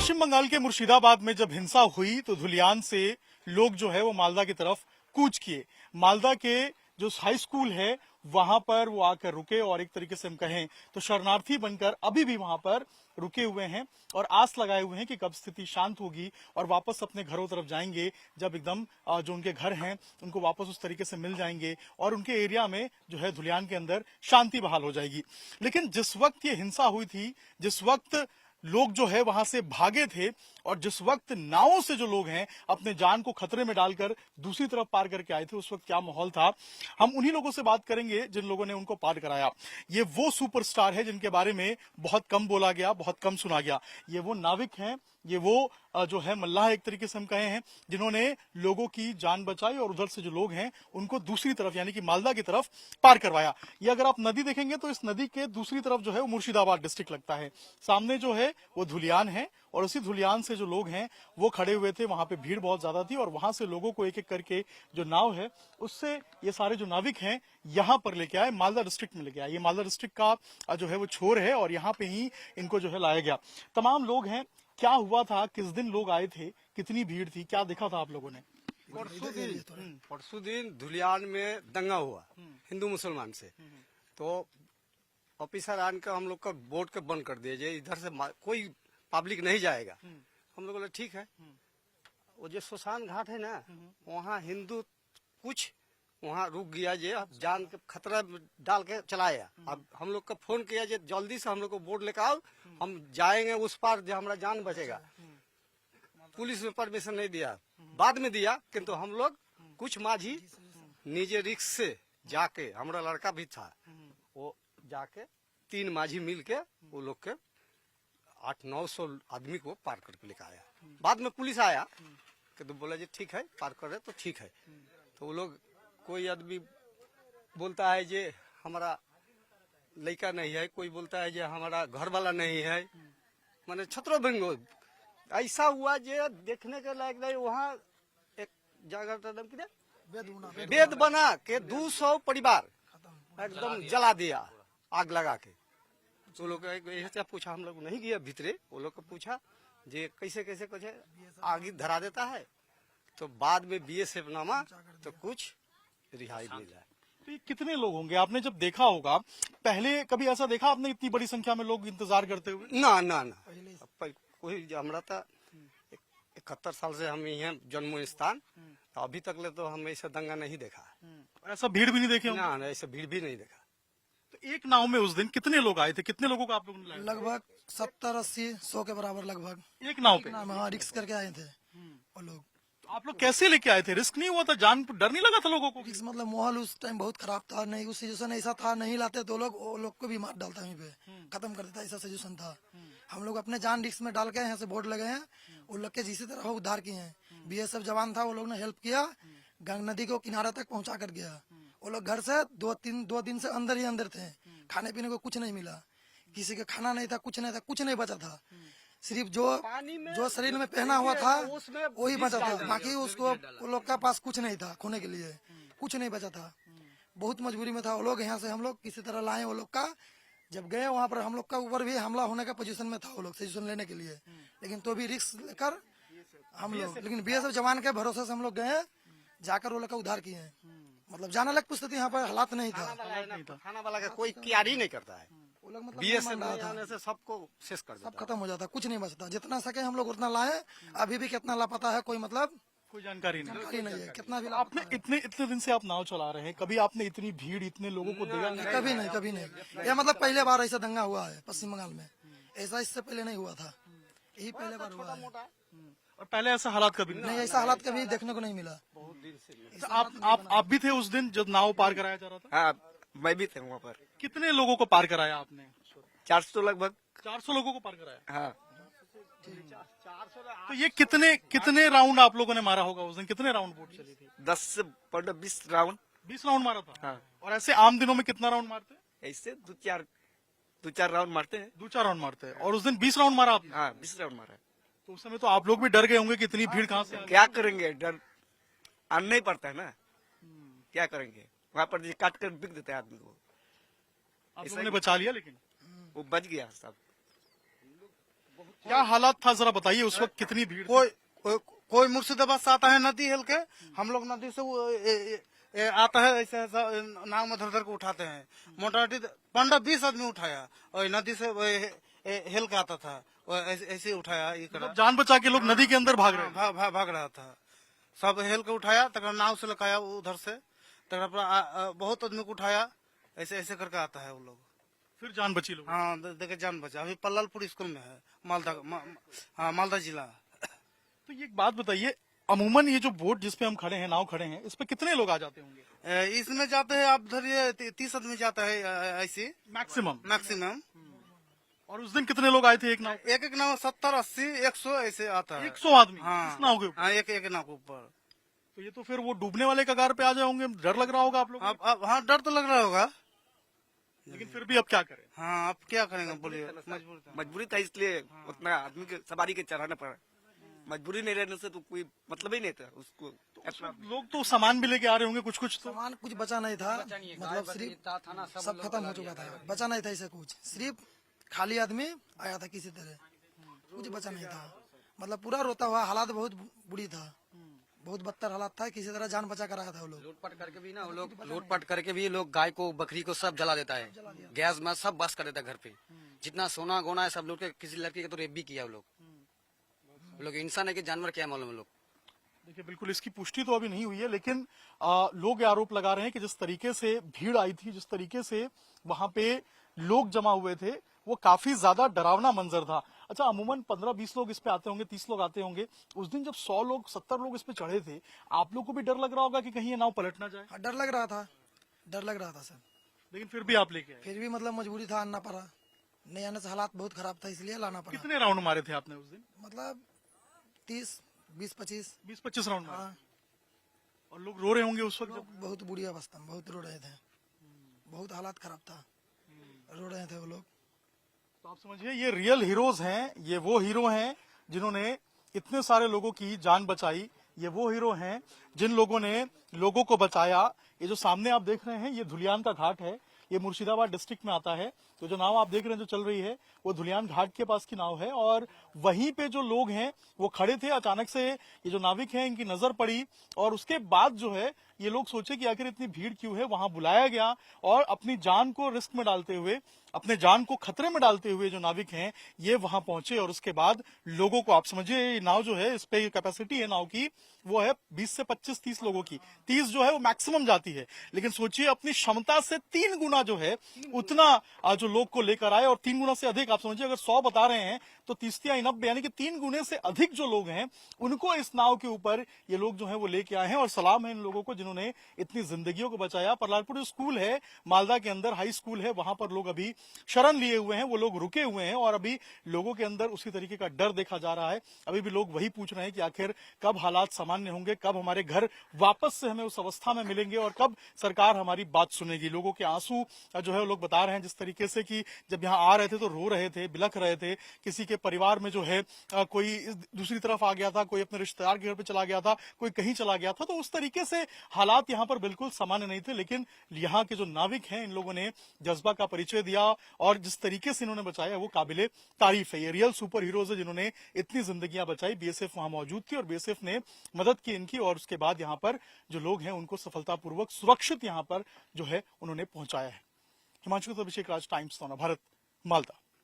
पश्चिम बंगाल के मुर्शिदाबाद में जब हिंसा हुई तो धुलियान से लोग जो है वो मालदा की तरफ कूच किए। मालदा के जो हाई स्कूल है वहां पर वो आकर रुके और एक तरीके से हम कहें तो शरणार्थी बनकर अभी भी वहां पर रुके हुए हैं और आस लगाए हुए हैं कि कब स्थिति शांत होगी और वापस अपने घरों तरफ जाएंगे, जब एकदम जो उनके घर हैं उनको वापस उस तरीके से मिल जाएंगे और उनके एरिया में जो है धुलियान के अंदर शांति बहाल हो जाएगी। लेकिन जिस वक्त ये हिंसा हुई थी, जिस वक्त लोग जो है वहां से भागे थे और जिस वक्त नावों से जो लोग हैं अपने जान को खतरे में डालकर दूसरी तरफ पार करके आए थे, उस वक्त क्या माहौल था, हम उन्हीं लोगों से बात करेंगे जिन लोगों ने उनको पार कराया। ये वो सुपरस्टार है जिनके बारे में बहुत कम बोला गया, बहुत कम सुना गया। ये वो नाविक हैं, ये वो जो है मल्लाह एक तरीके से हम कहे हैं, जिन्होंने लोगों की जान बचाई और उधर से जो लोग हैं उनको दूसरी तरफ यानी कि मालदा की तरफ पार करवाया। ये अगर आप नदी देखेंगे तो इस नदी के दूसरी तरफ जो है वो मुर्शिदाबाद डिस्ट्रिक्ट लगता है, सामने जो है वो धुलियान है और उसी धुलियान से जो लोग हैं वो खड़े हुए थे। वहां पे भीड़ बहुत ज्यादा थी और वहां से लोगों को एक एक करके जो नाव है उससे ये सारे जो नाविक हैं यहाँ पर लेके आए, मालदा डिस्ट्रिक्ट में लेके आए। ये मालदा डिस्ट्रिक्ट का जो है वो छोर है और यहाँ पे ही इनको जो है लाया गया। तमाम लोग हैं। क्या हुआ था, किस दिन लोग आए थे, कितनी भीड़ थी, क्या देखा था आप लोगों ने? परसों दिन धुलियान में दंगा हुआ हिंदू मुसलमान से, तो ऑफिसर आन के हम लोग का बोट के बंद कर दिए, इधर से कोई पब्लिक नहीं जाएगा। हम लोग बोले ठीक है। वो जो शमशान घाट है ना, वहाँ हिंदू कुछ वहाँ रुक गया, जे जान के खतरा डाल के चलाया। अब हम लोग का फोन किया जे जल्दी से हम लोग को बोट लेकर आओ, हम जाएंगे उस पार, जो हमारा जान बचेगा। पुलिस ने परमिशन नहीं दिया, बाद में दिया, किंतु हम लोग कुछ माझी निजे रिक्स से जाके, हमारा लड़का भी था, वो जाके 3 माझी मिल के वो लोग के 800-900 आदमी को पार करके लेकर आया। बाद में पुलिस आया तो बोला जी ठीक है, पार कर रहे तो ठीक है। तो वो लोग, कोई आदमी बोलता है जे हमारा लड़का नहीं है, कोई बोलता है जे हमारा घर वाला नहीं है, माने छत्रो भंगो ऐसा हुआ जे देखने के लायक नहीं। वहाँ एक जगह वेद बना के 200 परिवार एकदम जला दिया, आग लगा के। तो लोग ऐसे पूछा, हम लोग नहीं गया भीतरे, वो लोग को पूछा जे कैसे कैसे कुछ आग धरा देता है। तो बाद में BSF नामा तो कुछ रिहाई मिला। तो ये कितने लोग होंगे, आपने जब देखा होगा, पहले कभी ऐसा देखा आपने इतनी बड़ी संख्या में लोग इंतजार करते हुए? ना ना ना, कोई हमारा था 71 साल से हम यहाँ जन्म स्थान, तो अभी तक ले तो हम ऐसा दंगा नहीं देखा। ऐसा भीड़ भी नहीं देखी? ना ना, ऐसा भीड़ भी नहीं देखा। तो एक नाव में उस दिन कितने लोग आए थे, कितने लोगों को आप लोगों ने लाया? लगभग 70-80-100 के बराबर लगभग एक नाव पे? हाँ, रिक्स करके आए थे वो लोग। तो आप लोग कैसे लेके आए थे? रिस्क नहीं हुआ था? जान डर नहीं लगा था लोगों को? रिक्स मतलब माहौल उस टाइम बहुत खराब था, नहीं उस सिचुएशन ऐसा था, नहीं लाते तो लोग वो लोग को भी मार डालता वहीं पे, खत्म कर देता, ऐसा सिचुएशन था। हम लोग अपने जान रिक्स में डाल के यहाँ से बोर्ड लगे हैं, उन लोग के जिसी तरह उद्धार किए हैं। BSF जवान था, वो लोग ने हेल्प किया, गंगा नदी को किनारे तक पहुंचा कर गया। वो लोग घर से 2 दिन से अंदर ही अंदर थे, खाने पीने को कुछ नहीं मिला, किसी का खाना नहीं था, कुछ नहीं था, कुछ नहीं बचा था। सिर्फ जो शरीर में पहना हुआ था वही बचा था, बाकी उसको वो लोग का पास कुछ नहीं था, खोने के लिए कुछ नहीं बचा था। बहुत मजबूरी में था वो लोग। यहाँ से हम लोग किसी तरह लाए वो लोग का, जब गए वहाँ पर हम लोग का ऊपर भी हमला होने का पोजीशन में था वो लोग सजेशन लेने के लिए, लेकिन तो भी रिस्क लेकर हम लोग, लेकिन BSF जवान के भरोसे से हम लोग गए, जाकर वो लोग का उद्धार किए। मतलब जाने लग स्थिति यहाँ पर हालात नहीं था, खाना वाला का कोई क्यार ही नहीं करता है। वो लोग मतलब BSF आने से सबको शेष कर देता, सब खत्म हो जाता, कुछ नहीं बचता। जितना सके हम लोग उतना लाए, अभी भी कितना लापता है कोई मतलब कोई जानकारी नहीं है, कितना भी आपने इतने दिन से आप नाव चला रहे हैं, कभी आपने इतनी भीड़, इतने लोगों को देखा? कभी नहीं। यह मतलब पहले बार ऐसा दंगा हुआ है पश्चिम बंगाल में, ऐसा इससे पहले नहीं हुआ था, यही पहले बार हुआ है। और पहले ऐसा हालात कभी नहीं, ऐसा हालात कभी देखने को नहीं मिला। तो आप भी थे उस दिन जब नाव पार कराया जा रहा था? हाँ, मैं भी थे वहाँ पर। कितने लोगों को पार कराया आपने? 400 लगभग। 400 लोगों को पार कराया? हाँ। तो ये कितने राउंड आप लोगों ने मारा होगा उस दिन? कितने राउंड बोट चली थी? 10 से 20 राउंड। 20 राउंड मारा था? हाँ। और ऐसे आम दिनों में कितना राउंड मारते हैं? ऐसे 2-4 राउंड मारते हैं। 2-4 राउंड मारते हैं। और उस दिन 20 राउंड मारा आपने? हाँ, 20 राउंड मारा। तो उस समय तो आप लोग भी डर गए होंगे कि इतनी भीड़ कहाँ से? क्या करेंगे, डर आना ही पड़ता है ना, क्या करेंगे। वहाँ पर काट कर बिक देते हैं आदमी को। आप लोगों ने बचा लिया? लेकिन वो बच गया सब। क्या हालात था जरा बताइए, उस वक्त कितनी भीड़ थी? कोई मुर्शिदाबाद से आता है नदी हिल के, हम लोग नदी से आता है ऐसे ऐसा नाव में धर धर के उठाते हैं। मोटामोटी 15-20 आदमी उठाया और नदी से हिल के आता था, ऐसे उठाया ये करा। जान बचा के लोग नदी के अंदर भाग रहे हैं। भाग रहा था, सब हिल के उठाया, तक नाव से लगाया उधर से, तक बहुत आदमी को उठाया, ऐसे ऐसे करके आता है वो लोग। फिर जान बची लोग। हाँ देखे जान बचा। अभी पल्लालपुर स्कूल में है, मालदा जिला। तो ये एक बात बताइए, अमूमन ये जो बोट जिसपे हम खड़े हैं, नाव खड़े हैं, इस पे कितने लोग आ जाते होंगे? इसमें जाते हैं आप धरिए 30 आदमी जाता है ऐसे मैक्सिमम। और उस दिन कितने लोग आए थे एक नाव? एक नाव 70-80 100 ऐसे आता है। 100 आदमी हाँ, इस नाव के ऊपर? हाँ, एक नाव के ऊपर। तो ये तो फिर वो डूबने वाले कगार पे आ जाए होंगे, डर लग रहा होगा आप लोग? अब हाँ डर तो लग रहा होगा, लेकिन फिर भी अब क्या करें? हाँ अब क्या करेंगे बोलिए। मजबूरी था, इसलिए उतना आदमी के सवारी के चढ़ाना पड़ा। मजबूरी नहीं रहने से तो कोई मतलब ही नहीं था उसको। लोग तो सामान भी लेके आ रहे होंगे, कुछ तो सामान कुछ बचा नहीं था, मतलब सिर्फ सब खत्म हो चुका था, बचा नहीं था ऐसा कुछ, सिर्फ खाली आदमी आया था किसी तरह, कुछ बचा नहीं था। मतलब पूरा रोता हुआ हालात बहुत बुरी था, बहुत बदतर हालात था, किसी तरह जान बचा कर आया था वो लोग। लूटपाट करके भी ना वो लोग लूटपाट करके भी लोग गाय को बकरी को सब जला देता है, गैस में सब बस कर देता है घर पे। जितना सोना गोना है सब लूट के, किसी लड़की का तो रेप भी किया वो लोग इंसान है कि जानवर क्या मालूम है लोग। देखिए बिल्कुल इसकी पुष्टि तो अभी नहीं हुई है, लेकिन लोग ये आरोप लगा रहे हैं कि जिस तरीके से भीड़ आई थी, जिस तरीके से वहां पे लोग जमा हुए थे, वो काफी ज्यादा डरावना मंजर था। अच्छा, अमूमन 15-20 लोग इस पे आते होंगे, 30 लोग आते होंगे। उस दिन जब 100 लोग 70 लोग इस पे चढ़े थे, आप लोग को भी डर लग रहा होगा कि कहीं ये नाव पलट ना जाए? हाँ, डर लग रहा था सर, लेकिन फिर भी आप लेके आए? फिर भी मतलब मजबूरी था, आना पड़ा, नहीं आने से हालात बहुत खराब था, इसलिए लाना पड़ा। कितने राउंड मारे थे आपने उस दिन? मतलब 20-25 राउंड मारे। हाँ। और लोग रो रहे होंगे उस वक्त जब? बहुत बुरी अवस्था में, बहुत रो रहे थे, बहुत हालात खराब था, रो रहे थे वो लोग। तो आप समझिए ये रियल हीरोज हैं, ये वो हीरो हैं जिन्होंने इतने सारे लोगों की जान बचाई, ये वो हीरो हैं जिन लोगों ने लोगों को बचाया। ये जो सामने आप देख रहे हैं, ये धुलियान का घाट है, ये मुर्शिदाबाद डिस्ट्रिक्ट में आता है। तो जो नाव आप देख रहे हैं जो चल रही है, वो धुलियान घाट के पास की नाव है, और वहीं पे जो लोग हैं वो खड़े थे। अचानक से ये जो नाविक हैं इनकी नजर पड़ी, और उसके बाद जो है ये लोग सोचे कि आखिर इतनी भीड़ क्यों है, वहां बुलाया गया, और अपनी जान को रिस्क में डालते हुए, अपने जान को खतरे में डालते हुए जो नाविक हैं ये वहां पहुंचे, और उसके बाद लोगों को, आप समझिए ये नाव जो है, इस पे कैपेसिटी है नाव की वो है 20 से 25-30 लोगों की, 30 जो है वो मैक्सिमम जाती है। लेकिन सोचिए अपनी क्षमता से 3 गुना जो है उतना जो लोग को लेकर आए, और 3 गुना से अधिक, आप समझिए अगर 100 बता रहे हैं तो 30-90 यानी कि 3 गुने से अधिक जो लोग हैं उनको इस नाव के ऊपर ये लोग जो है वो लेके आए हैं। और सलाम है इन लोगों को जिन्होंने इतनी जिंदगियों को बचाया। पल्लालपुर स्कूल है मालदा के अंदर, हाई स्कूल है, वहां पर लोग अभी शरण लिए हुए हैं, वो लोग रुके हुए हैं, और अभी लोगों के अंदर उसी तरीके का डर देखा जा रहा है। अभी भी लोग वही पूछ रहे हैं कि आखिर कब हालात सामान्य होंगे, कब हमारे घर वापस से हमें उस अवस्था में मिलेंगे, और कब सरकार हमारी बात सुनेगी। लोगों के आंसू जो है वो लोग बता रहे हैं, जिस तरीके से कि जब यहाँ आ रहे थे तो रो रहे थे, बिलख रहे थे। किसी के परिवार में जो है कोई दूसरी तरफ आ गया था, कोई अपने रिश्तेदार के घर पे चला गया था, कोई कहीं चला गया था। तो उस तरीके से हालात यहाँ पर बिल्कुल सामान्य नहीं थे। लेकिन यहाँ के जो नाविक हैं इन लोगों ने जज्बा का परिचय दिया, और जिस तरीके से इन्होंने बचाया वो काबिले तारीफ है। ये रियल सुपर हीरोज है जिन्होंने इतनी जिंदगियां बचाई। बीएसएफ वहां मौजूद थी और बीएसएफ ने मदद की इनकी, और उसके बाद यहाँ पर जो लोग हैं उनको सफलतापूर्वक सुरक्षित यहाँ पर जो है उन्होंने पहुंचाया है। हिमांशु अभिषेक राज, टाइम्स भारत, मालदा।